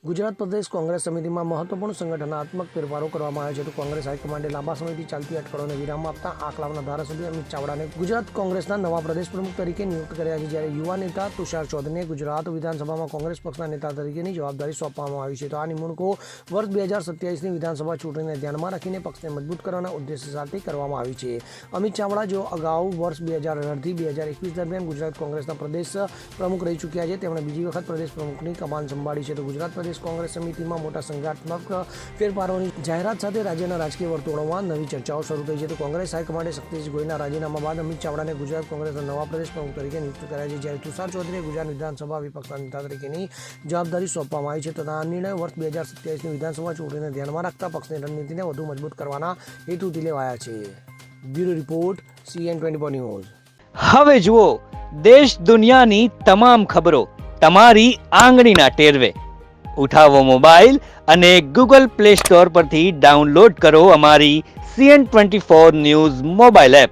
ગુજરાત પ્રદેશ કોંગ્રેસ સમિતિમાં મહત્વપૂર્ણ સંગઠનાત્મક ફેરફારો કરવામાં આવ્યા છે તો કોંગ્રેસ હાઈકમાન્ડે લાંબા સમયથી ચાલતી અટકળોને વિરામ આપતા આંકલાવના ધારાસભ્ય અમિત ચાવડાને ગુજરાત કોંગ્રેસના નવા પ્રદેશ પ્રમુખ તરીકે નિયુક્ત કર્યા છે, જ્યારે યુવા નેતા તુષાર ચૌધરીને ગુજરાત વિધાનસભામાં કોંગ્રેસ પક્ષના નેતા તરીકેની જવાબદારી સોંપવામાં આવી છે. તો આ નિમણૂકો વર્ષ 2027ની વિધાનસભા ચૂંટણીને ધ્યાનમાં રાખીને પક્ષને મજબૂત કરવાના ઉદ્દેશ્ય સાથે કરવામાં આવી છે. અમિત ચાવડા, જેઓ અગાઉ વર્ષ 2018થી 2021 દરમિયાન ગુજરાત કોંગ્રેસના પ્રદેશ પ્રમુખ રહી ચૂક્યા છે, તેમણે બીજી વખત પ્રદેશ પ્રમુખની કમાન સંભાળી છે. તો ગુજરાત પ્રદેશ કોંગ્રેસ સમિતિમાં મોટા સંઘાત્મક ફેરફારોની જાહેરાત સાથે રાજ્યના રાજકીય વર્તુળોમાં નવી ચર્ચાઓ શરૂ થઈ છે. તો કોંગ્રેસ હાઈકમાન્ડે શક્તિસિંહ ગોહિલના રાજીનામા બાદ અમિત ચાવડાને ગુજરાત કોંગ્રેસના નવા પ્રદેશ પ્રમુખ તરીકે નિયુક્ત કર્યા છે, જ્યારે તુષાર ચૌધરીએ ગુજરાત વિધાનસભા વિપક્ષના નેતા તરીકેની જવાબદારી સોંપવામાં આવી છે. તો આ નિર્ણય વર્ષ 2027ની વિધાનસભા ચૂંટણીને ધ્યાનમાં રાખતા પક્ષની રણનીતિને વધુ મજબૂત કરવાના હેતુથી લેવાયા છે. Bureau report, CN24 news. હવે જુઓ દેશ દુનિયાની તમામ ખબરો તમારી આંગળીના ટેરવે. ઉઠાવો મોબાઈલ અને ગૂગલ પ્લે સ્ટોર પરથી ડાઉનલોડ કરો અમારી CN24 ન્યૂઝ મોબાઈલ એપ.